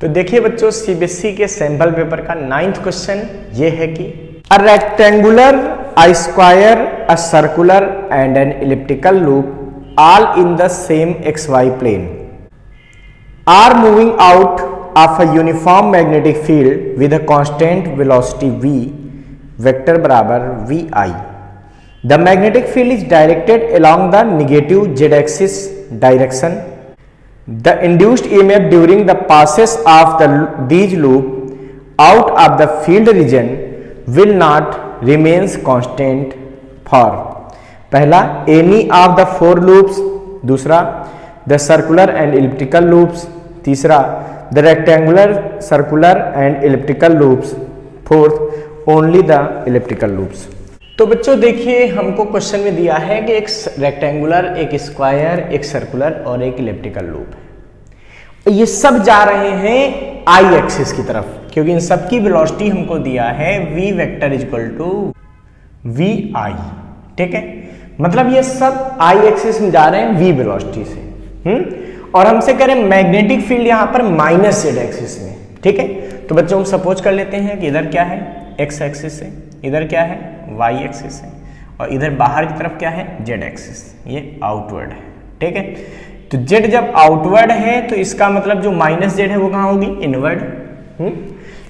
तो देखिए बच्चों, सीबीएसई के सैंपल पेपर का 9th क्वेश्चन ये है कि a rectangular, a square, a circular and an elliptical loop all in the same xy plane are moving out of a uniform magnetic field with a constant velocity v vector बराबर vi. The magnetic field is directed along the negative z-axis direction. The induced EMF during the passes of these loop out of the field region will not remains constant for पहला any of the four loops, दूसरा the circular and elliptical loops, तीसरा the rectangular, circular and elliptical loops, fourth only the elliptical loops. तो बच्चों देखिए, हमको question में दिया है कि एक रेक्टेंगुलर, एक स्क्वायर, एक सर्कुलर और एक इलिप्टिकल लूप है। ये सब जा रहे हैं आई एक्सिस की तरफ, क्योंकि इन सब की वेलोसिटी हमको दिया है v vector equal to vi। ठीक है, मतलब ये सब आई एक्सिस में जा रहे हैं v वेलोसिटी से। और हमसे करें मैग्नेटिक फील्ड यहां पर माइनस जेड एक्सिस में। ठीक है, तो बच्चों हम सपोज कर लेते हैं कि इधर क्या है x एक्सिस है, इधर क्या है y एक्सिस है, और इधर बाहर की तरफ क्या है z एक्सिस, ये आउटवर्ड है। ठीक है, तो z जब आउटवर्ड है तो इसका मतलब जो माइनस z है वो कहाँ होगी, इनवर्ड।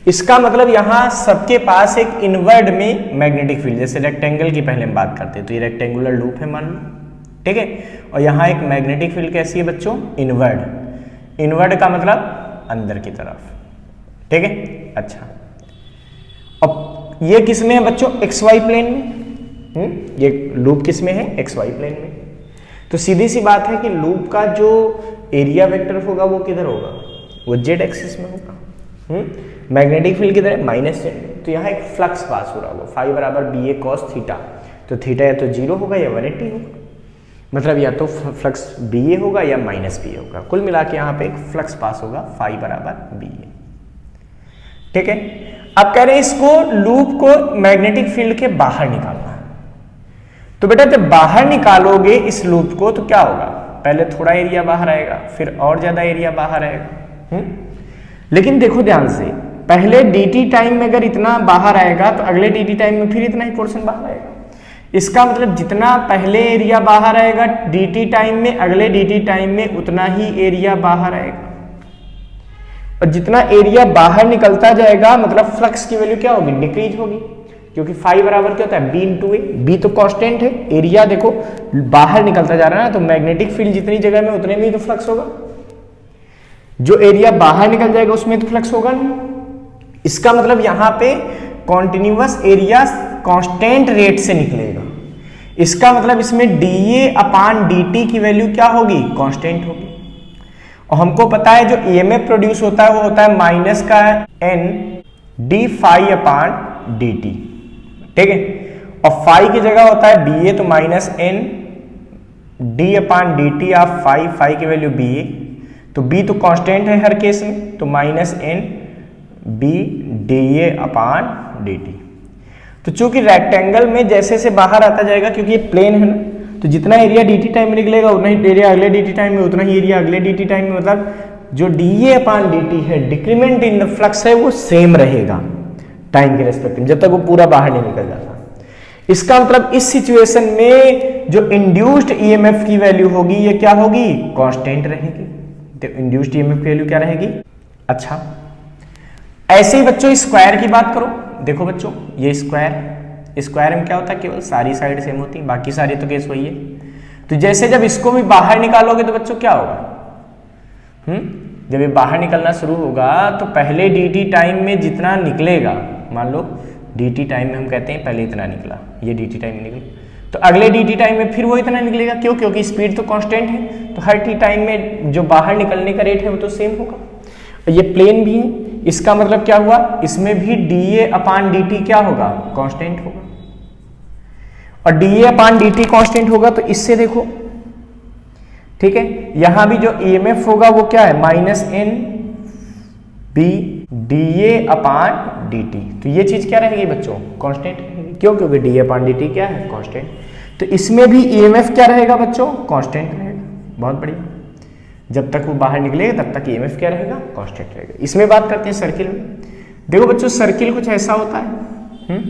इसका मतलब यहाँ सबके पास एक इनवर्ड में मैग्नेटिक फील्ड, जैसे रेक्टेंगल की पहले हम बात करते हैं तो ये रेक्टेंगुलर लूप है मान लो। ठीक है, और यहाँ एक मैग्नेटिक फील्ड कैसी है बच्चों, इनवर्ड। इनवर्ड का मतलब अंदर की तरफ। ठीक है, अच्छा, अब ये किस में है बच्चों, xy प्लेन में। ये लूप किस में है, xy प्लेन में। तो सीधी सी बात है कि लूप का जो एरिया वेक्टर होगा वो किधर होगा, वो z एक्सिस में होगा। मैग्नेटिक फील्ड किधर है, माइनस z। तो यहाँ एक फ्लक्स पास हो रहा होगा, फाई बराबर बी ए कॉस थीटा। तो थीटा या तो 0 होगा या 180 होगा, मतलब या तो फ्लक्स बी ए होगा या माइनस बी ए होगा। कुल मिला के यहाँ पे एक फ्लक्स पास होगा, फाई बराबर बी ए। ठीक है, अब कह रहे हैं इसको लूप को मैग्नेटिक फील्ड के बाहर निकालना। तो बेटा जब बाहर निकालोगे इस लूप को तो क्या होगा, पहले थोड़ा एरिया बाहर आएगा, फिर और ज्यादा एरिया बाहर आएगा। लेकिन देखो ध्यान से, पहले dt टाइम में अगर इतना बाहर आएगा तो अगले dt टाइम में फिर इतना ही पोर्शन बाहर आएगा। इसका मतलब जितना पहले एरिया बाहर आएगा dt टाइम में, अगले dt टाइम में उतना ही एरिया बाहर आएगा। और जितना एरिया बाहर निकलता जाएगा मतलब फ्लक्स की वैल्यू क्या होगी, डिक्रीज होगी, क्योंकि फाई बराबर क्या होता है, बी इंटू ए। बी तो कांस्टेंट है, एरिया देखो बाहर निकलता जा रहा है ना, तो मैग्नेटिक फील्ड जितनी जगह में उतने में ही तो फ्लक्स होगा। जो एरिया बाहर निकल जाएगा उसमें तो फ्लक्स होगा नहीं। इसका मतलब यहाँ पे कॉन्टिन्यूअस एरिया कांस्टेंट रेट से निकलेगा। इसका मतलब इसमें dA अपान dt की वैल्यू क्या होगी, कांस्टेंट होगी। और हमको पता है जो EMF प्रोड्यूस होता है वो होता है माइनस का n d फाई अपान dt। ठीक है, और फाई की जगह होता है BA, तो minus n d upon dt of phi, phi की वैल्यू BA, तो B तो कांस्टेंट है हर केस में, तो minus n b dA upon dt। तो चूंकि रेक्टेंगल में जैसे से बाहर आता जाएगा, क्योंकि ये प्लेन है ना, तो जितना एरिया dt टाइम में निकलेगा उतना ही एरिया अगले dt टाइम में, उतना ही एरिया अगले dt टाइम में, मतलब जो dA अपान dt है, डिक्रीमेंट इन द फ्लक्स है, वो सेम रहेगा टाइम के रेस्पेक्ट में, जब तक वो पूरा बाहर नहीं निकल जाता। इसका मतलब इस सिचुएशन में जो इंड्यूस्ड EMF की वैल्यू होगी ये क्या होगी, कांस्टेंट रहेगी। तो इंड्यूस्ड EMF की वैल्यू क्या रहेगी। अच्छा, ऐसे ही बच्चों स्क्वायर की बात करो। देखो बच्चों, ये स्क्वायर में क्या होता है, केवल सारी साइड सेम होती है, बाकी सारी तो केस वही है। तो जैसे जब इसको भी बाहर निकालोगे तो बच्चों क्या होगा, जब ये बाहर निकलना शुरू होगा तो पहले dt टाइम में जितना निकलेगा, मान लो dt टाइम में हम कहते हैं पहले इतना निकला, ये dt टाइम में निकला, तो अगले dt टाइम में फिर वो इतना निकलेगा। क्यों, क्योंकि स्पीड तो कांस्टेंट है, तो हर t टाइम में जो बाहर निकलने का रेट है वो तो सेम होगा। ये प्लेन भी है, इसका मतलब क्या हुआ, इसमें भी dA अपान dt क्या होगा, कांस्टेंट होगा। और dA अपान dt कांस्टेंट होगा तो इससे देखो, ठीक है, यहां भी जो EMF होगा वो क्या है, minus n b dA upon dt। तो ये चीज क्या रहेगी बच्चों, कांस्टेंट रहेगी। क्यों, क्योंकि dA अपान dt क्या है, कांस्टेंट। तो इसमें भी EMF क्या रहेगा बच्चों, कांस्टेंट रहेगा। बहुत बढ़िया। जब तक वो बाहर निकलेगा तब तक ईएमएफ क्या रहेगा, कांस्टेंट रहेगा। इसमें बात करते हैं सर्किल में। देखो बच्चों सर्किल कुछ ऐसा होता है।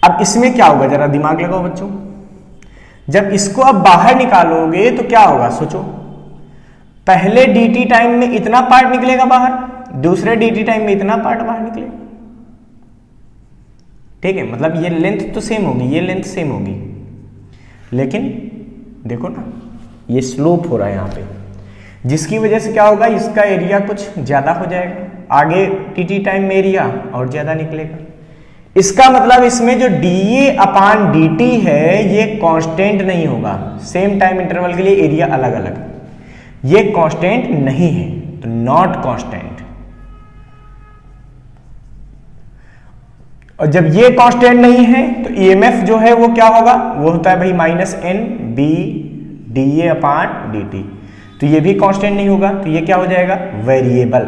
अब इसमें क्या होगा, जरा दिमाग लगाओ बच्चों। जब इसको अब बाहर निकालोगे तो क्या होगा, सोचो। पहले dt टाइम में इतना पार्ट निकलेगा बाहर, दूसरे dt टाइम में इतना पार्ट बाहर निकलेगा। ठीक है, मतलब ये लेंथ तो सेम होगी, ये लेंथ सेम होगी, लेकिन देखो ना ये स्लोप हो रहा है यहाँ पे, जिसकी वजह से क्या होगा, इसका एरिया कुछ ज्यादा हो जाएगा, आगे dt टाइम में एरिया और ज्यादा निकलेगा। इसका मतलब इसमें जो dA/dt है ये कांस्टेंट नहीं होगा। सेम टाइम इंटरवल के लिए एरिया अलग अलग, ये कांस्टेंट नहीं है, तो नॉट कांस्टेंट। और जब ये कांस्टेंट नहीं है तो ईएमएफ जो है वो क्या होगा, वो होता है भाई -NB dA/dt। तो ये भी कांस्टेंट नहीं होगा, तो ये क्या हो जाएगा, वेरिएबल।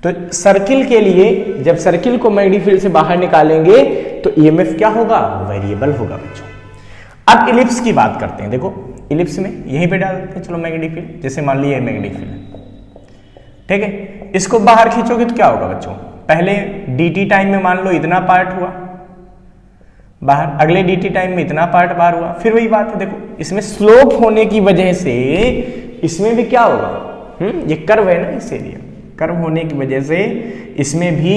तो सर्किल के लिए जब सर्किल को मैग्नेटिक फील्ड से बाहर निकालेंगे तो ईएमएफ क्या होगा, वेरिएबल होगा बच्चों। अब इलिप्स की बात करते हैं। देखो इलिप्स में यहीं पे डाल देते हैं, चलो मैग्नेटिक फील्ड, जैसे मान लीजिए मैग्नेटिक फील्ड, ठीक है। इसको बाहर खींचोगे तो क्या होगा बच्चों, पहले dt टाइम में मान लो इतना पार्ट हुआ बाहर, अगले dt टाइम में इतना पार्ट बाहर हुआ, फिर वही बात है। देखो इसमें स्लोप होने की वजह से इसमें भी क्या होगा, ये कर्व है ना, इस एरिया कर्व होने की वजह से इसमें भी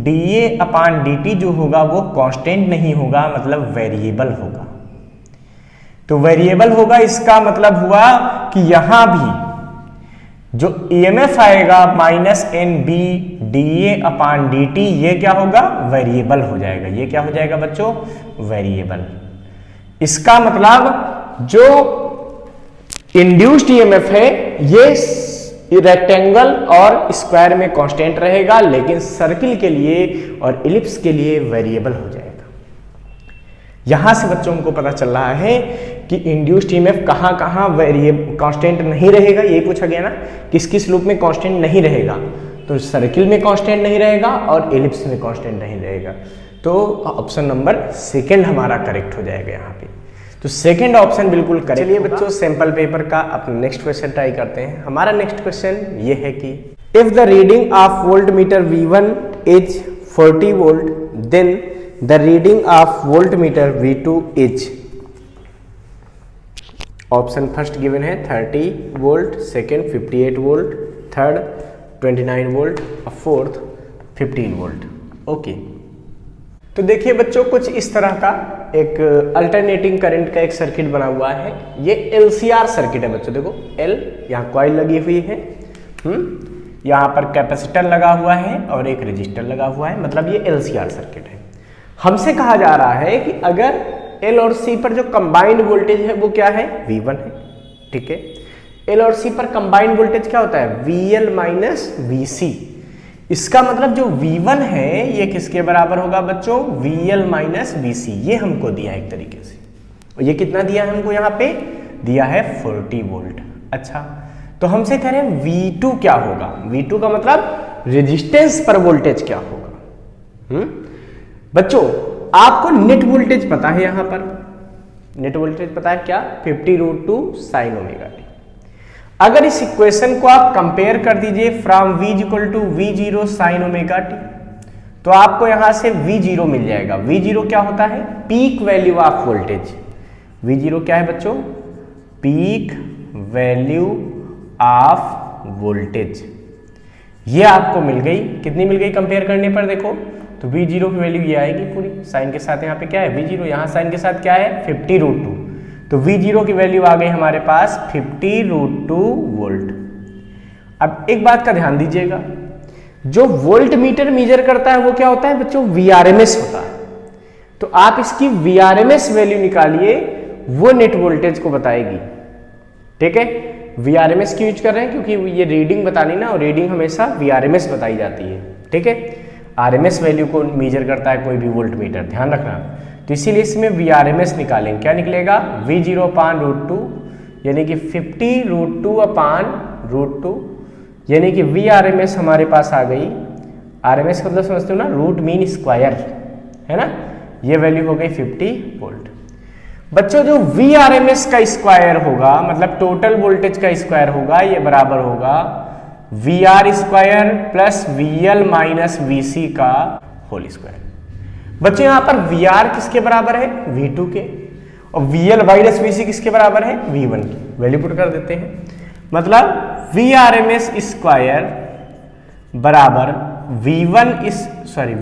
dA/dt जो होगा वो कांस्टेंट नहीं होगा, मतलब वेरिएबल होगा। तो वेरिएबल होगा, इसका मतलब हुआ कि यहां भी जो ईएमएफ आएगा -NB dA/dt, ये क्या होगा, वेरिएबल हो जाएगा। ये क्या हो जाएगा बच्चों, वेरिएबल। इसका मतलब जो इंड्यूस्ड ईएमएफ है ये रेक्टेंगल और स्क्वायर में कांस्टेंट रहेगा, लेकिन सर्किल के लिए और इलिप्स के लिए वेरिएबल हो जाएगा। यहां से बच्चों को पता चल रहा है कि इंड्यूस्ड ईएमएफ कहां कहां वेरिएबल कांस्टेंट नहीं रहेगा, यही पूछा गया ना, किस किस लूप में कांस्टेंट नहीं रहेगा। तो सर्किल में कांस्टेंट नहीं रहेगा और इलिप्स में कांस्टेंट नहीं रहेगा। तो ऑप्शन नंबर सेकंड हमारा करेक्ट हो जाएगा यहाँ पे। तो सेकंड ऑप्शन बिल्कुल करेक्ट। चलिए बच्चों सैंपल पेपर का अपना नेक्स्ट क्वेश्चन ट्राई करते हैं। हमारा नेक्स्ट क्वेश्चन ये है कि if the reading of voltmeter V1 is 40 volt, then the reading of voltmeter V2 is, option first given है 30 volt, second 58 volt, third 29 volt और फोर्थ 15 वोल्ट। ओके, तो देखिए बच्चों कुछ इस तरह का एक अल्टरनेटिंग करंट का एक सर्किट बना हुआ है। ये LCR सर्किट है बच्चों। देखो L यहाँ कॉइल लगी हुई है, यहाँ पर कैपेसिटर लगा हुआ है और एक रेजिस्टर लगा हुआ है, मतलब ये LCR सर्किट है। हमसे कहा जा रहा है कि अगर L और C पर जो कंबाइंड वोल्टेज है वो क्या है, V1 है, ठीक है। L और C पर कंबाइंड वोल्टेज क्या होता है, VL माइनस VC। इसका मतलब जो V1 है ये किसके बराबर होगा बच्चों, VL माइनस VC। ये हमको दिया है एक तरीके से, और ये कितना दिया है हमको, यहाँ पे दिया है 40 वोल्ट। अच्छा, तो हमसे कह रहे हैं V2 क्या होगा। V2 का मतलब रेजिस्टेंस पर वोल्टेज क्या होगा। बच्चों आपको नेट वोल्टेज पता है, यहाँ पर नेट वोल्टेज पता है क्या, 50√2 sin ω t। अगर इस इक्वेशन को आप कंपेयर कर दीजिए from V = V0 sin ω t, तो आपको यहां से V0 मिल जाएगा। V0 क्या होता है, peak value of voltage. V0 क्या है बच्चों, पीक वैल्यू ऑफ वोल्टेज। ये आपको मिल गई, कितनी मिल गई कंपेयर करने पर, देखो तो V0 की वैल्यू ये आएगी पूरी, साइन के साथ यहाँ पे क्या है V0, यहाँ साइन के साथ क्या है 50√2, तो V0 की वैल्यू आ गई हमारे पास 50√2 वोल्ट। अब एक बात का ध्यान दीजिएगा, जो वोल्ट मीटर मेजर करता है वो क्या होता है बच्चों, VRMS होता है। तो आप इसकी VRMS वैल्यू निकालिए, वो नेट वोल्टेज को बताएगी, ठीक है। VRMS क्यों यूज कर रहे हैं, क्योंकि ये रीडिंग बतानी ना, और रीडिंग हमेशा VRMS बताई जाती है, ठीक है। RMS वैल्यू को मेजर करता है कोई भी वोल्ट मीटर, ध्यान रखना। तो इसीलिए इसमें VRMS निकालेंगे, क्या निकलेगा V0/√2, यानी कि 50√2/√2, यानी कि VRMS हमारे पास आ गई। RMS का मतलब समझते हो ना, रूट मीन स्क्वायर, है ना। ये वैल्यू हो गई 50 वोल्ट। बच्चों जो VRMS का स्क्वायर होगा, मतलब टोटल वोल्टेज का स्क्वायर होगा, ये बराबर होगा VR square plus VL minus VC का होल स्क्वायर। बच्चों यहां पर VR किसके बराबर है? V2 के, और VL माइनस VC किसके बराबर है? V1 की। वैल्यू पुट कर देते हैं, मतलब VRMS स्क्वायर बराबर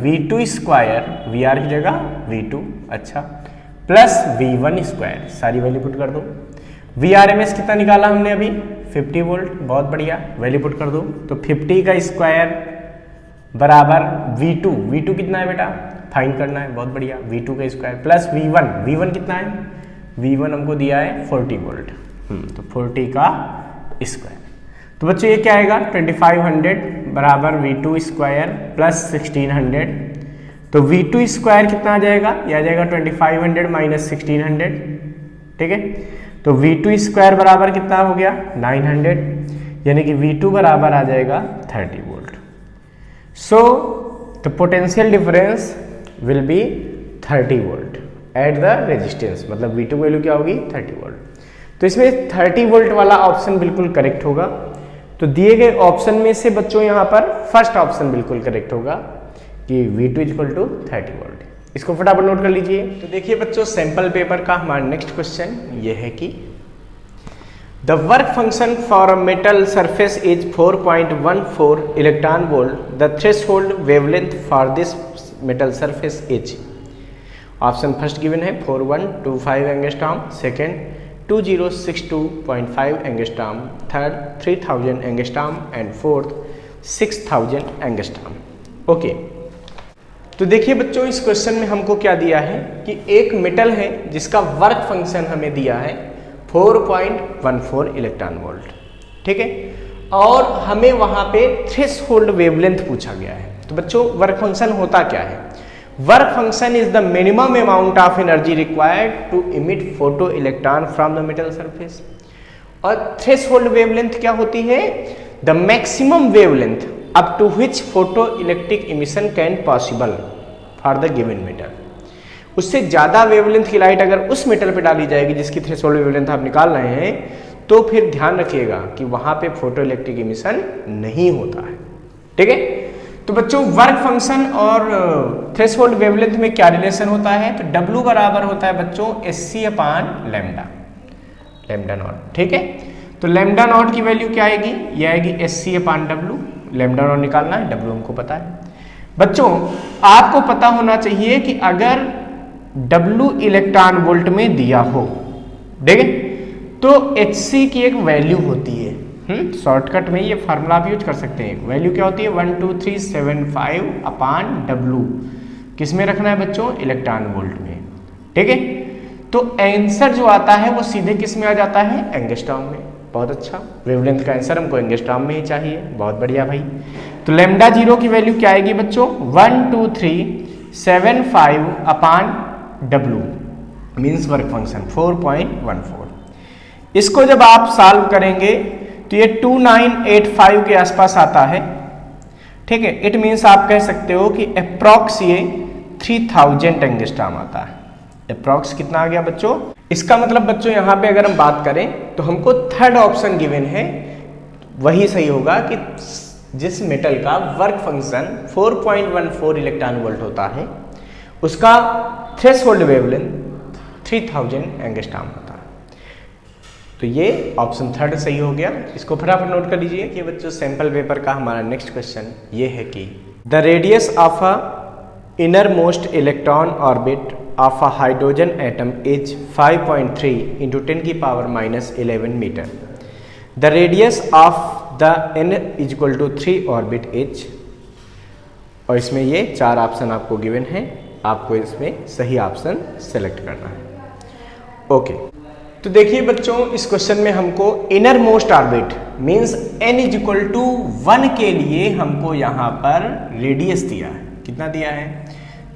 V2 स्क्वायर, VR की जगह V2, अच्छा, प्लस V1 स्क्वायर, सारी वैल्यू पुट कर दो। VRMS कितना निकाला हमने अभी? 50 वोल्ट, बहुत बढ़िया, वैल्यू पुट कर दो। तो 50 का स्क्वायर बराबर V2 कितना है बेटा? फाइंड करना है, बहुत बढ़िया, V2 का स्क्वायर प्लस V1 कितना है? V1 हमको दिया है 40 वोल्ट, तो 40 का स्क्वायर। तो बच्चों ये क्या आएगा? 2500 बराबर V2 स्क्वायर प्लस 1600, तो V2 स्क्वायर कितना आ जाएगा? ये आ जाएगा 2500 माइनस 1600, ठीक है। तो V2 स्क्वायर बराबर कितना हो गया? 900, यानी कि V2 बराबर आ जाएगा 30 volt. So the potential difference will be 30 volt at the resistance, मतलब V2 की वैल्यू क्या होगी? 30 वोल्ट। तो इसमें 30 वोल्ट वाला ऑप्शन बिल्कुल करेक्ट होगा। तो दिए गए ऑप्शन में से बच्चों यहाँ पर फर्स्ट ऑप्शन बिल्कुल करेक्ट होगा कि V2 इक्वल टू 30 वोल्ट। इसको फटाफट नोट कर लीजिए। तो देखिए बच्चों, सैंपल पेपर का हमारा नेक्स्ट क्वेश्चन ये है कि the work function for a metal surface is 4.14 electron volt, the threshold wavelength for this metal surface is. Option first given है 4125 angstrom, second 2062.5 angstrom, third 3000 angstrom and fourth 6000 angstrom. Okay, तो देखिए बच्चों, इस question में हमको क्या दिया है कि एक मेटल है जिसका वर्क फंक्शन हमें दिया है 4.14 इलेक्ट्रॉन वोल्ट, ठीक है, और हमें वहां पे थ्रेशोल्ड वेवलेंथ पूछा गया है। तो बच्चों वर्क फंक्शन होता क्या है? Work function is the minimum amount of energy required to emit photo electron from the metal surface, और थ्रेशोल्ड वेवलेंथ क्या होती है? The maximum wavelength up to which photo electric emission can possible for the given metal. उससे ज्यादा wavelength की light अगर उस metal पे डाली जाएगी जिसकी थ्रेशोल्ड वेवलेंथ आप निकाल रहे हैं, तो फिर ध्यान रखिएगा कि वहां पे फोटो इलेक्ट्रिक इमिशन नहीं होता है, ठीक है। तो बच्चों वर्क फंक्शन और थ्रेशोल्ड वेवलेंथ में क्या रिलेशन होता है? तो W बराबर होता है बच्चों SC अपान लैम्डा नॉट, ठीक है। तो लैम्डा नॉट की वैल्यू क्या आएगी? ये आएगी SC अपान W। लैम्डा नॉट निकालना है, W हमको पता है। बच्चों आपको पता होना चाहिए कि अगर W इलेक्ट्रॉन वोल्ट में दिया हो, ठीक है, तो HC की एक वैल्यू होती है, शॉर्टकट में ये फार्मूला आप यूज कर सकते हैं। वैल्यू क्या होती है? 12375 अपान W। किस में रखना है बच्चों? इलेक्ट्रॉन वोल्ट में, ठीक है। तो आंसर जो आता है वो सीधे किस में आ जाता है? एंगस्ट्रॉम में। बहुत अच्छा, वेवलेंथ का आंसर हमको एंगस्ट्रॉम में ही चाहिए, बहुत बढ़िया भाई। तो लैम्डा जीरो की वैल्यू क्या आएगी बच्चों? 12375 अपान W मीन्स वर्क फंक्शन 4.14। इसको जब आप सॉल्व करेंगे तो ये 2985 के आसपास आता है, ठीक है। इट मीन्स आप कह सकते हो कि अप्रॉक्स ये 3000 एंगस्ट्रॉम आता है। अप्रॉक्स कितना आ गया बच्चों? इसका मतलब बच्चों यहाँ पे अगर हम बात करें तो हमको थर्ड ऑप्शन गिवन है, वही सही होगा कि जिस मेटल का वर्क फंक्शन 4.14 इलेक्ट्रॉन वोल्ट होता है उसका थ्रेशोल्ड वेवलेंथ 3000 एंगस्ट्रॉम होता है। तो ये ऑप्शन थर्ड सही हो गया। इसको फटाफट नोट कर लीजिए कि बच्चों सैंपल पेपर का हमारा नेक्स्ट क्वेश्चन ये है कि the radius of a inner most electron orbit of a hydrogen atom is 5.3 into 10 की power minus 11 metre. The radius of the n is equal to 3 orbit is, और इसमें ये चार ऑप्शन आपको गिवन है, आपको इसमें सही ऑप्शन सेलेक्ट करना है। ओके, तो देखिए बच्चों इस क्वेश्चन में हमको inner most orbit means n is equal to 1 के लिए हमको यहाँ पर रेडियस दिया है। कितना दिया है?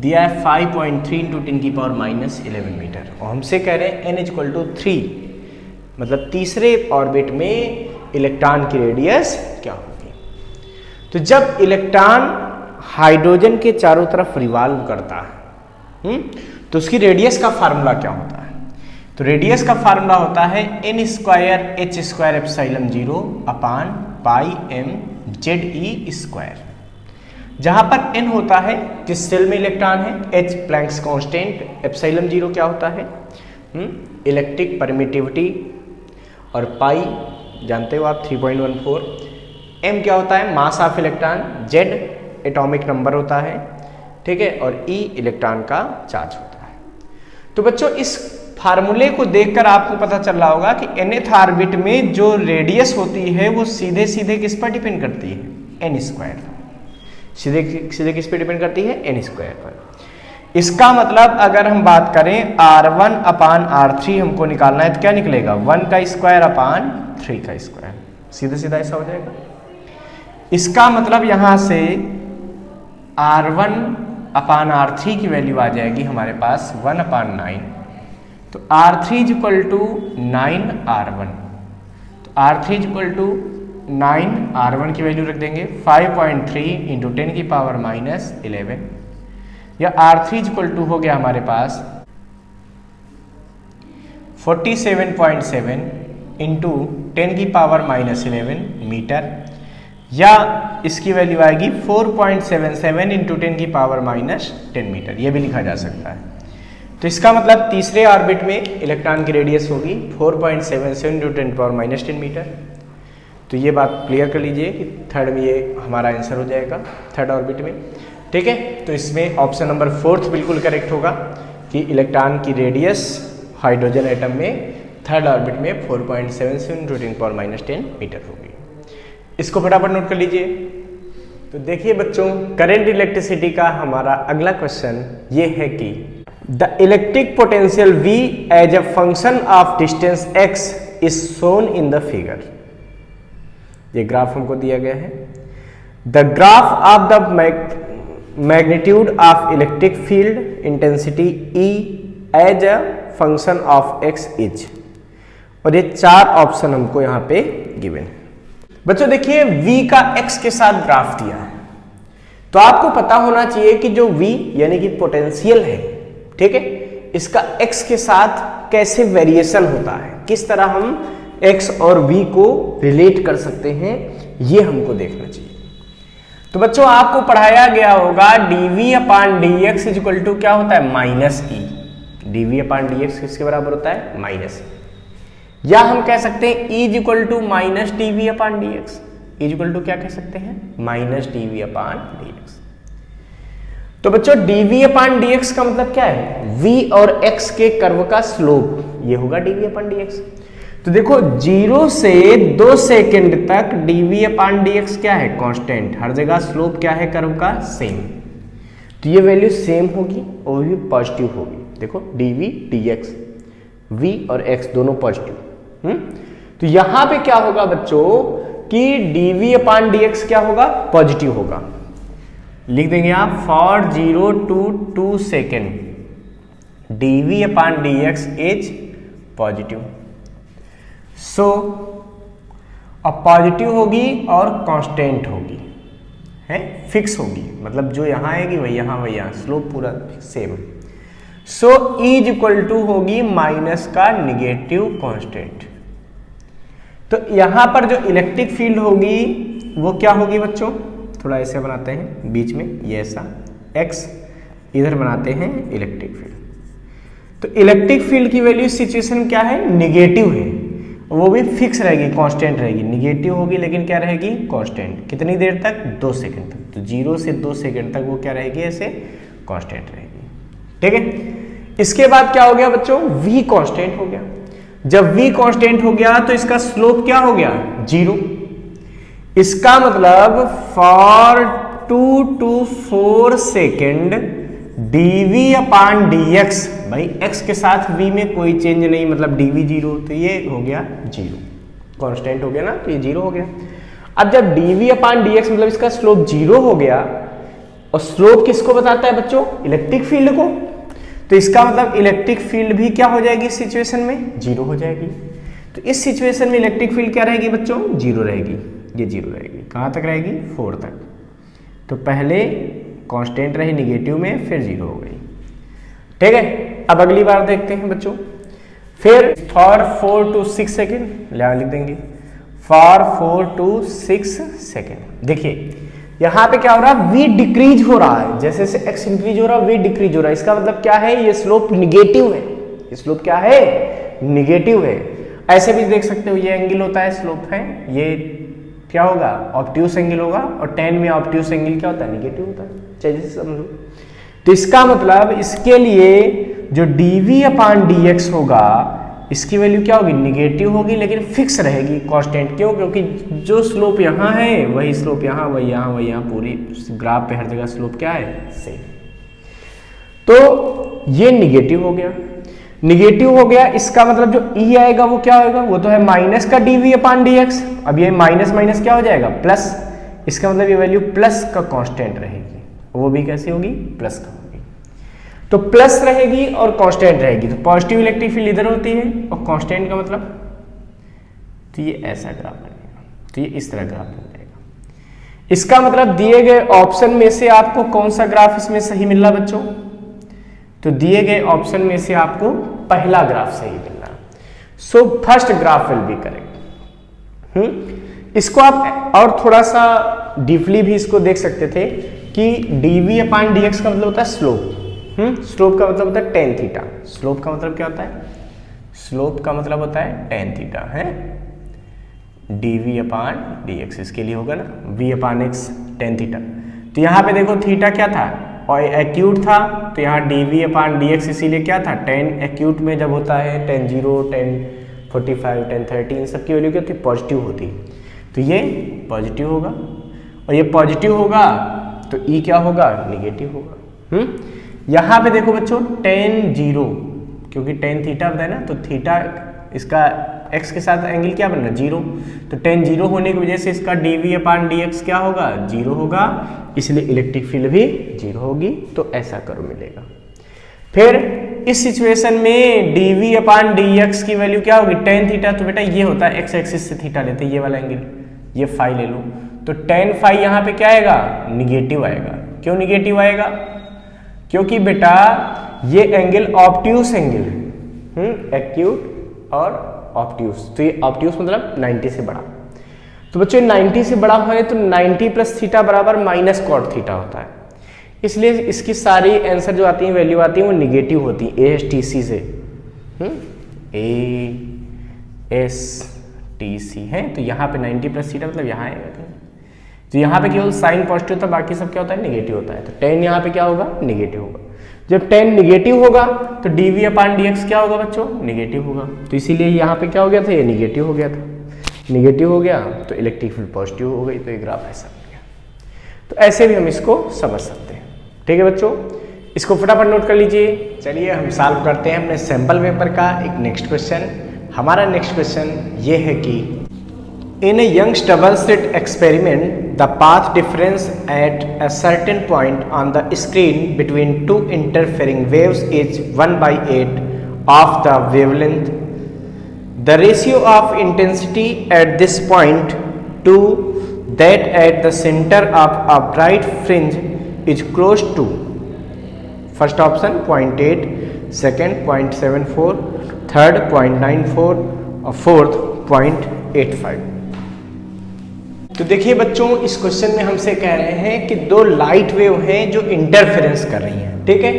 दिया है 5.3 इंटू 10 की पावर माइनस 11 मीटर, और हमसे कह रहे हैं n इज इक्वल टू 3, मतलब तीसरे ऑर्बिट में इलेक्ट्रॉन की रेडियस क्या होगी। तो जब इलेक्ट्रॉन हाइड्रोजन के चारों तरफ रिवॉल्व करता है तो उसकी रेडियस का फार्मूला क्या होता है? तो रेडियस का फार्मूला होता है n square h square epsilon 0 अपान पाई m ZE स्क्वायर, जहां पर n होता है जिस सेल में इलेक्ट्रॉन है, h प्लैंक्स कांस्टेंट, एप्सिलॉन 0 क्या होता है इलेक्ट्रिक परमिटिविटी, और पाई जानते हो आप 3.14, m क्या होता है mass of electron, z atomic number होता है, ठीक है, और E इलेक्ट्रॉन का चार्ज होता है। तो बच्चों इस फार्मूले को देखकर आपको पता चल रहा होगा कि nth ऑर्बिट में जो रेडियस होती है वो सीधे सीधे किस पर डिपेंड करती है, n स्क्वायर, सीधे सीधे किस पर डिपेंड करती है, n स्क्वायर पर। इसका मतलब अगर हम बात करें r1 अपान r3 हमको निकालना है तो क्या निकलेगा, 1 का स्क्वायर अपान 3 का स्क्वायर, सीधा सीधा ऐसा हो जाएगा। इसका मतलब यहां से r1 अपान r3 की वैल्यू आ जाएगी हमारे पास 1 अपान 9, तो R3 is equal to 9R1, तो R3 is equal to 9R1 की वैल्यू रख देंगे 5.3 इंटू 10 की पावर माइनस 11, या R3 इज इक्वल टू हो गया हमारे पास 47.7 इंटू 10 की पावर माइनस 11 मीटर, या इसकी वैल्यू आएगी 4.77 इंटू 10 की पावर माइनस 10 मीटर, ये भी लिखा जा सकता है। तो इसका मतलब तीसरे ऑर्बिट में इलेक्ट्रॉन की रेडियस होगी 4.77 इंटू 10 पावर माइनस 10 मीटर। तो ये बात क्लियर कर लीजिए कि थर्ड में ये हमारा आंसर हो जाएगा थर्ड ऑर्बिट में, ठीक है। तो इसमें ऑप्शन नंबर 4 बिल्कुल करेक्ट होगा कि इलेक्ट्रॉन की रेडियस हाइड्रोजन एटम में थर्ड ऑर्बिट में 4.77 इंटू 10 पावर माइनस 10 मीटर होगी। इसको फटाफट नोट कर लीजिए। तो देखिए बच्चों, करंट इलेक्ट्रिसिटी का हमारा अगला क्वेश्चन ये है कि the electric potential V as a function of distance x is shown in the figure. ये ग्राफ हमको दिया गया है। The graph of the magnitude of electric field intensity E as a function of x is, और ये 4 option हमको यहाँ पे गिवन है। बच्चों देखिए V का x के साथ ग्राफ दिया है, तो आपको पता होना चाहिए कि जो V यानी कि पोटेंशियल है, ठीक है, इसका x के साथ कैसे वेरिएशन होता है, किस तरह हम x और v को रिलेट कर सकते हैं, ये हमको देखना चाहिए। तो बच्चों आपको पढ़ाया गया होगा dv upon dx is equal to क्या होता है, minus E. dv upon dx किसके बराबर होता है, माइनस ई, या हम कह सकते हैं e is equal to minus dv upon dx, is equal to क्या कह सकते हैं, माइनस dv अपान dx। तो बच्चों dv अपान dx का मतलब क्या है, v और x के कर्व का स्लोप, ये होगा dv अपान dx। तो देखो 0 से 2 सेकंड तक dv अपान dx क्या है, कांस्टेंट, हर जगह स्लोप क्या है कर्व का, सेम। तो ये वैल्यू सेम होगी और भी पॉजिटिव होगी। देखो dv dx, v और x दोनों पॉजिटिव। तो यहां पे क्या होगा बच्चों कि dv अपान dx क्या होगा, पॉजिटिव होगा। लिख देंगे आप for 0 to 2 second dv upon dx is positive. So अब पॉजिटिव होगी और कांस्टेंट होगी, है फिक्स होगी, मतलब जो यहां आएगी वही यहां, स्लोप पूरा same. So E is equal to होगी माइनस का निगेटिव कांस्टेंट। तो यहां पर जो इलेक्ट्रिक फील्ड होगी वो क्या होगी बच्चों, थोड़ा ऐसे बनाते हैं बीच में, ये ऐसा x, इधर बनाते हैं इलेक्ट्रिक फील्ड। तो इलेक्ट्रिक फील्ड की वैल्यू सिचुएशन क्या है, निगेटिव है, वो भी फिक्स रहेगी, कांस्टेंट रहेगी, निगेटिव होगी लेकिन क्या रहेगी, कांस्टेंट। कितनी देर तक, 2 सेकंड तक। तो 0 से 2 सेकंड तक वो क्या रहेगी, ऐसे कांस्टेंट रहेगी, ठीक है। इसके बाद क्या हो गया बच्चों, v कांस्टेंट हो गया। जब v कांस्टेंट हो गया तो इसका स्लोप क्या हो गया, 0। इसका मतलब for 2 to 4 second dv upon dx, भाई x के साथ v में कोई चेंज नहीं, मतलब dv 0, तो ये हो गया 0, कांस्टेंट हो गया ना, तो ये 0 हो गया। अब जब dv अपान dx मतलब इसका स्लोप 0 हो गया, और स्लोप किसको बताता है बच्चों, इलेक्ट्रिक फील्ड को, तो इसका मतलब इलेक्ट्रिक फील्ड भी क्या हो जाएगी इस सिचुएशन में, 0 हो जाएगी। तो इस सिचुएशन में इलेक्ट्रिक फील्ड क्या रहेगी बच्चों, 0 रहेगी, ये 0 रहेगी। कहाँ तक रहेगी, 4 तक। तो पहले कांस्टेंट रही निगेटिव में, फिर 0 हो गई, ठीक है। अब अगली बार देखते हैं बच्चों। फिर फॉर 4 to 6 सेकेंड लिख देंगे, फॉर 4 to 6 सेकेंड। देखिए यहां पे क्या हो रहा है, v डिक्रीज हो रहा है, जैसे जैसे x इंक्रीज हो रहा है v डिक्रीज हो रहा है। इसका मतलब क्या है, ये स्लोप निगेटिव है, ये स्लोप क्या है, निगेटिव है। ऐसे भी देख सकते हो, ये एंगल होता है, स्लोप है, ये क्या होगा, ऑब्ट्यूस एंगल होगा, और tan में ऑब्ट्यूस एंगल क्या होता है, निगेटिव होता है। चाहिए समझो। तो इसका मतलब इसके लिए जो dv/dx होगा, इसकी वैल्यू क्या होगी, निगेटिव होगी, लेकिन फिक्स रहेगी, कांस्टेंट। क्यों, क्योंकि जो स्लोप यहाँ है वही स्लोप यहाँ, वही यहाँ, वही यहाँ, पूरी ग्राफ पे हर जगह स्लोप क्या है, सेम। तो ये निगेटिव हो गया, निगेटिव हो गया। इसका मतलब जो e आएगा वो क्या होगा, वो तो है माइनस का dv/dx। अब ये माइनस माइनस क्या हो जाएगा, प्लस। इसका मतलब ये वैल्यू प्लस का कांस्टेंट रहेगी, वो भी कैसे होगी, प्लस का होगी। तो प्लस रहेगी और कांस्टेंट रहेगी, तो पॉजिटिव इलेक्ट्रिक फील्ड इधर होती है, और कांस्टेंट का मतलब, तो ये ऐसा ग्राफ बनेगा, तो ये इस तरह ग्राफ बन जाएगा। इसका मतलब दिए गए ऑप्शन में से आपको कौन सा ग्राफ इसमें सही मिल रहा बच्चों, तो दिए गए ऑप्शन में से आपको पहला ग्राफ सही मिल रहा। So first graph will be correct. इसको आप और थोड़ा सा डीपली भी इसको देख सकते थे कि dv/dx का मतलब होता है स्लोप, स्लोप का मतलब होता है tan थीटा। स्लोप का मतलब क्या होता है, स्लोप का मतलब होता है tan थीटा है, dv/dx इसके लिए होगा ना, v/x tan थीटा। तो यहाँ पे देखो थीटा क्या था, और एक्यूट था, तो यहाँ dv/dx इसीलिए क्या था, tan एक्यूट में जब होता है tan 0, tan 45, tan 30, इन सब की वैल्यू क्या होती है, पॉजिटिव होती। तो ये पॉजिटिव होगा, और ये पॉजिटिव होगा तो e क्या होगा, निगेटिव होगा। यहाँ पे देखो बच्चों tan 0, क्योंकि tan थीटा बताया ना, तो थीटा इसका x के साथ एंगल क्या बनना, 0, तो tan 0 होने की वजह से इसका dv/dx क्या होगा, 0 होगा, इसलिए इलेक्ट्रिक फील्ड भी 0 होगी। तो ऐसा कर्व मिलेगा। फिर इस सिचुएशन में dv/dx की वैल्यू क्या होगी, tan थीटा, तो बेटा ये होता है x एक्सिस से थीटा लेते हैं, ये वाला एंगल, ये फाई ले लो, तो tan फाई यहाँ पे क्या आएगा, निगेटिव आएगा। क्यों निगेटिव आएगा, क्योंकि बेटा ये एंगल ऑब्ट्यूस एंगल है, एक्यूट और ऑब्ट्यूस, तो ये ऑब्ट्यूस मतलब 90 से बड़ा। तो बच्चों 90 से बड़ा है तो 90 प्लस थीटा बराबर माइनस कॉट थीटा होता है, इसलिए इसकी सारी आंसर जो आती है, वैल्यू आती है, वो निगेटिव होती है ASTC से, ASTC है। तो यहाँ पे 90 प्लस थीटा मतलब यहाँ आएगा, तो यहाँ पे केवल साइन पॉजिटिव होता है, बाकी सब क्या होता है, निगेटिव होता है। तो tan यहाँ पे क्या होगा, निगेटिव होगा। जब tan निगेटिव होगा तो dv/dx क्या होगा बच्चों, निगेटिव होगा। तो इसीलिए यहाँ पे क्या हो गया था, ये निगेटिव हो गया था, निगेटिव हो गया तो इलेक्ट्रिक फील्ड पॉजिटिव हो गई, तो ये ग्राफ ऐसा हो गया। तो ऐसे भी हम इसको समझ सकते हैं। ठीक है बच्चों, इसको फटाफट नोट कर लीजिए। चलिए हम सॉल्व करते हैं अपने सैंपल पेपर का एक नेक्स्ट क्वेश्चन। हमारा नेक्स्ट क्वेश्चन ये है कि in a Young's double slit experiment, the path difference at a certain point on the screen between two interfering waves is 1/8 of the wavelength. The ratio of intensity at this point to that at the center of a bright fringe is close to, first option 0.8, second 0.74, third 0.94 और fourth 0.85। तो देखिए बच्चों, इस question में हमसे कह रहे हैं कि दो लाइट वेव हैं जो इंटरफेरेंस कर रही हैं, ठीक है,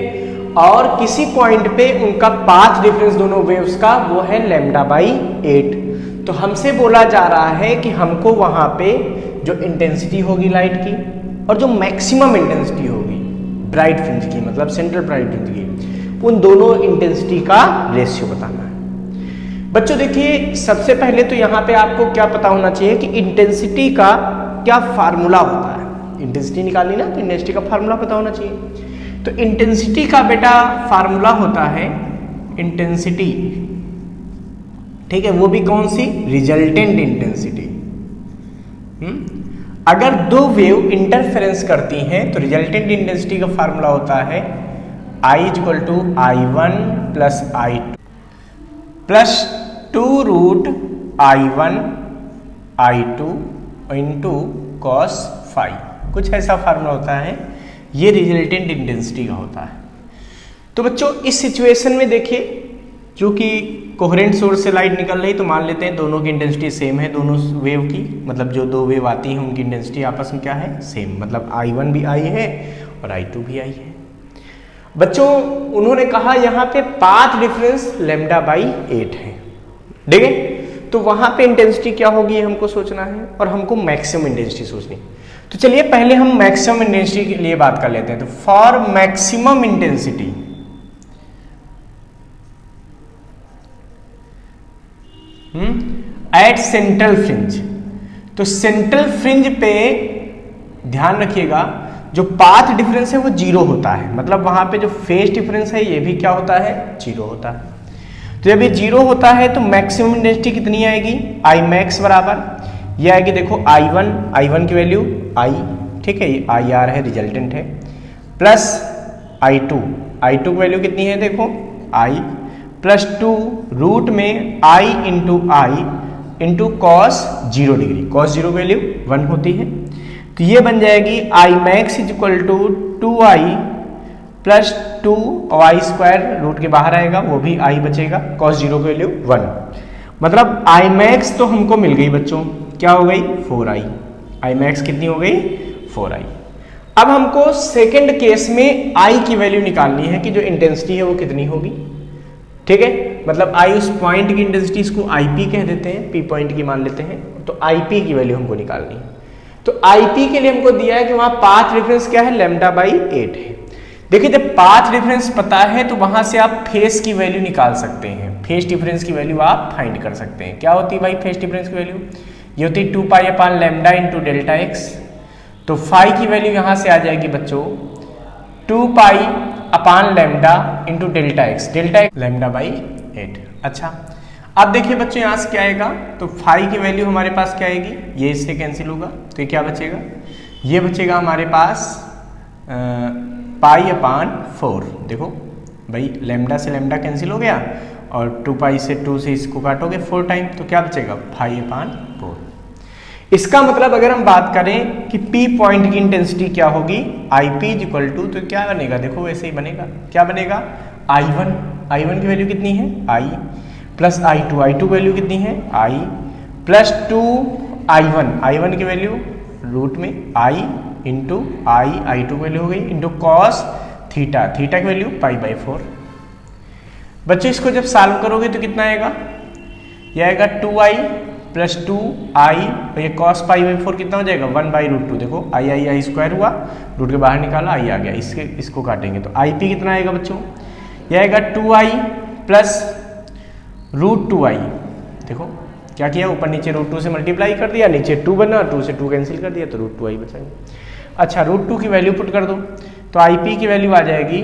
और किसी पॉइंट पे उनका पाथ डिफरेंस दोनों वेव्स का वो है λ/8। तो हमसे बोला जा रहा है कि हमको वहां पे जो इंटेंसिटी होगी लाइट की और जो मैक्सिमम इंटेंसिटी होगी ब्राइट फ्रिंज की, मतलब सेंट्रल ब्राइट फ्रिंज की, उन दोनों इंटेंसिटी का रेशियो बताना है। बच्चों देखिए, सबसे पहले तो यहाँ पे आपको क्या पता होना चाहिए कि इंटेंसिटी का क्या फार्मूला होता है। इंटेंसिटी निकालनी ना, तो इंटेंसिटी का फार्मूला पता होना चाहिए। तो इंटेंसिटी का बेटा फार्मूला होता है इंटेंसिटी, ठीक है, वो भी कौन सी, रिजल्टेंट इंटेंसिटी। अगर दो वेव इंटरफेरेंस करती हैं तो रिजल्टेंट इंटेंसिटी का फार्मूला होता है I = I1 + I2 plus 2√I1 I2 into cos phi, कुछ ऐसा फार्मूला होता है, ये रिजल्टेंट इंटेंसिटी का होता है। तो बच्चों इस सिचुएशन में देखिए, क्योंकि कोहेरेंट सोर्स से लाइट निकल रही, तो मान लेते हैं दोनों की इंटेंसिटी सेम है, दोनों वेव की, मतलब जो दो वेव आती हैं उनकी इंटेंसिटी आपस में क्या है, सेम, मतलब I1 भी I है और I2 भी I है। बच्चों उन्होंने कहा यहाँ पे पाथ डिफरेंस λ/8 है, ठीक है, तो वहां पे इंटेंसिटी क्या होगी हमको सोचना है और हमको मैक्सिमम इंटेंसिटी सोचनी। तो चलिए पहले हम मैक्सिमम इंटेंसिटी के लिए बात कर लेते हैं। तो for maximum intensity at central fringe, तो सेंट्रल फ्रिंज पे ध्यान रखिएगा जो पाथ डिफरेंस है वो जीरो होता है, मतलब वहां पे जो फेज डिफरेंस है ये भी क्या होता है, जीरो होता है। तो जब ये जीरो होता है तो मैक्सिमम इंटेंसिटी कितनी आएगी, I max बराबर ये आएगी, देखो I1 की वैल्यू I, ठीक है, ये IR है, रिजल्टेंट है, प्लस I2 की वैल्यू कितनी है, देखो I प्लस 2 रूट में I into cos 0 degree, cos 0 की वैल्यू 1 होती है, तो ये बन जाएगी I max equal to 2I plus 2 y square, root के बाहर आएगा वो भी I बचेगा, कॉस 0 की वैल्यू 1, मतलब I max तो हमको मिल गई बच्चों, क्या हो गई 4I, I max कितनी हो गई 4I। अब हमको सेकंड केस में I की वैल्यू निकालनी है कि जो इंटेंसिटी है वो कितनी होगी, ठीक है, मतलब I उस पॉइंट की इंटेंसिटी, इसको IP कह देते हैं, P पॉइंट की मान लेते हैं, तो IP की वैल्यू हमको निकालनी है। तो IP के लिए हमको दिया है कि वहां पाथ डिफरेंस क्या है, λ/8 है। देखिए जब पाथ डिफरेंस पता है तो वहां से आप फेज की वैल्यू निकाल सकते हैं, फेज डिफरेंस की वैल्यू आप फाइंड कर सकते हैं। क्या होती है भाई फेज डिफरेंस की वैल्यू, ये होती है 2π/λ इंटू डेल्टा एक्स, तो फाई की वैल्यू यहां से आ जाएगी बच्चों 2π/λ इंटू डेल्टा एक्स λ/8। अच्छा अब देखिए बच्चों यहाँ से क्या आएगा, तो फाई की वैल्यू हमारे पास क्या आएगी, ये इससे कैंसिल होगा, तो ये क्या बचेगा, ये बचेगा हमारे पास π/4, देखो भाई लैम्डा से लैम्डा कैंसिल हो गया और 2π से 2 से इसको काटोगे 4 टाइम, तो क्या बचेगा 5/4। इसका मतलब अगर हम बात करें कि P पॉइंट की इंटेंसिटी क्या होगी, IP इक्वल टू, तो क्या बनेगा, देखो वैसे ही बनेगा, क्या बनेगा I1 की वैल्यू कितनी है I प्लस I2 वैल्यू कितनी है I प्लस 2 I1 की वैल्यू रूट में I इंटू I2 वैल्यू हो गई इंटू कॉस थीटा की वैल्यू π/4। बच्चों इसको जब सॉल्व करोगे तो कितना आएगा, यह आएगा 2I प्लस 2I और ये कॉस π/4 कितना हो जाएगा 1/√2, देखो I स्क्वायर हुआ, रूट के बाहर निकाला I आ गया, इसको काटेंगे तो IP कितना आएगा बच्चों, यह आएगा 2I प्लस √2I, देखो क्या किया, ऊपर नीचे √2 से मल्टीप्लाई कर दिया, नीचे 2 बना, 2 से 2 कैंसिल कर दिया तो √2I बचाएंगे। अच्छा √2 की वैल्यू पुट कर दो, तो IP की वैल्यू आ जाएगी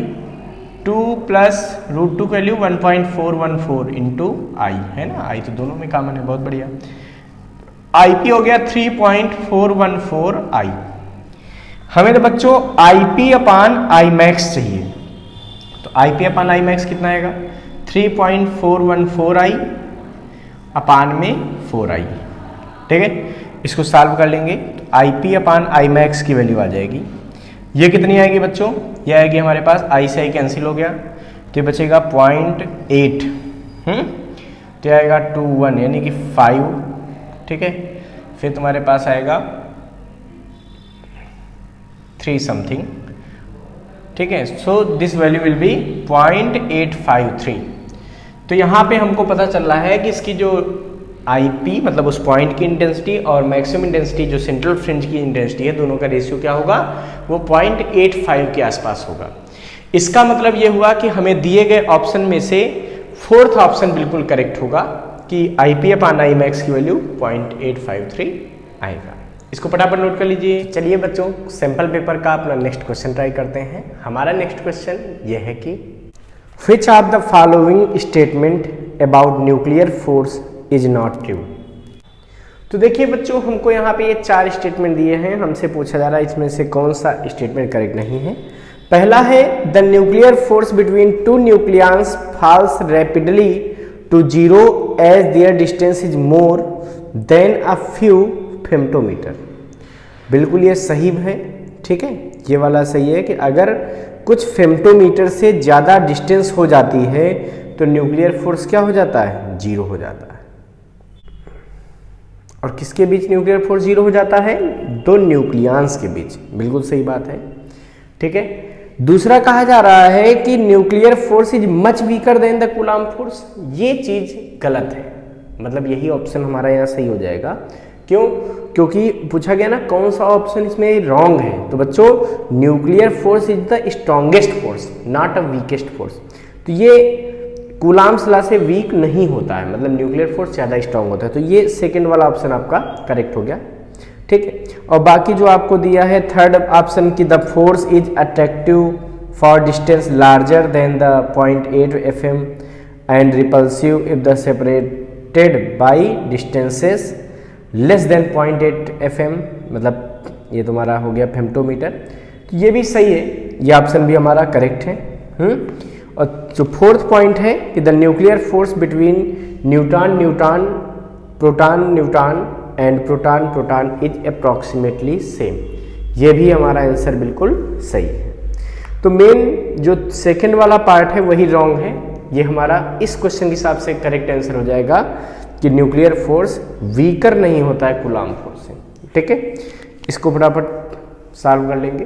2 प्लस √2 की वैल्यू 1.414 इंटू I, है ना, I तो दोनों में कॉमन है, बहुत बढ़िया। IP हो गया 3.414I। हमें तो बच्चों IP/I max चाहिए, तो IP/I max कितना आएगा 3.414I अपान में 4I, ठीक है, इसको सॉल्व कर लेंगे तो IP/I max की वैल्यू आ जाएगी, ये कितनी आएगी बच्चों, ये आएगी हमारे पास I से I कैंसिल हो गया तो ये बचेगा 0.8, तो ये आएगा 21 यानी कि 5, ठीक है, फिर तुम्हारे पास आएगा 3 समथिंग, ठीक है, so this value will be 0.853। तो यहाँ पे हमको पता चल रहा है कि इसकी जो IP मतलब उस पॉइंट की इंटेंसिटी और मैक्सिमम इंटेंसिटी जो सेंट्रल फ्रिंज की इंटेंसिटी है, दोनों का रेशियो क्या होगा, वो 0.85 के आसपास होगा। इसका मतलब ये हुआ कि हमें दिए गए ऑप्शन में से 4th ऑप्शन बिल्कुल करेक्ट होगा कि IP/I max की वैल्यू 0.853 आएगा। इसको फटाफट नोट कर लीजिए। चलिए बच्चों सैंपल पेपर का अपना नेक्स्ट क्वेश्चन ट्राई करते हैं। हमारा नेक्स्ट क्वेश्चन ये है कि which of the following statement about nuclear force is not true. तो देखिए बच्चों हमको यहाँ पे ये 4 स्टेटमेंट दिए हैं, हमसे पूछा जा रहा है इसमें से कौन सा स्टेटमेंट करेक्ट नहीं है। पहला है the nuclear force between 2 nucleons falls rapidly to 0 as their distance is more than a few femtometre. बिल्कुल ये सही है, ठीक है, ये वाला सही है कि अगर कुछ फेम्टोमीटर से ज़्यादा डिस्टेंस हो जाती है तो न्यूक्लियर फोर्स क्या हो जाता है, जीरो हो जाता है। और किसके बीच न्यूक्लियर फोर्स जीरो हो जाता है, दो न्यूक्लियॉन्स के बीच, बिल्कुल सही बात है, ठीक है। दूसरा कहा जा रहा है कि nuclear force is much weaker then the coulomb force, ये चीज गलत है, मतलब यही ऑप्शन हमारा यहाँ सही हो जाएगा। क्यों, क्योंकि पूछा गया ना कौन सा ऑप्शन इसमें रॉन्ग है, तो बच्चों nuclear force is the strongest force not a weakest force, तो ये कूलाम्ब्स लॉ से वीक नहीं होता है, मतलब न्यूक्लियर फोर्स ज़्यादा स्ट्रांग होता है, तो ये सेकंड वाला ऑप्शन आपका करेक्ट हो गया, ठीक है। और बाकी जो आपको दिया है थर्ड ऑप्शन की the force is attractive for distance larger than the 0.8 FM and repulsive if the separated by distances less than 0.8 FM, मतलब ये तुम्हारा हो गया फेम्टोमीटर, तो ये भी सही है, ये ऑप्शन भी हमारा करेक्ट है। और जो फोर्थ पॉइंट है कि the nuclear force between neutron neutron proton neutron and proton proton is approximately same, ये भी हमारा आंसर बिल्कुल सही है। तो मेन जो सेकंड वाला पार्ट है वही रॉन्ग है, ये हमारा इस क्वेश्चन के हिसाब से करेक्ट आंसर हो जाएगा कि न्यूक्लियर फोर्स वीकर नहीं होता है कूलाम्ब फोर्स से, ठीक है। इसको फटाफट सॉल्व कर लेंगे।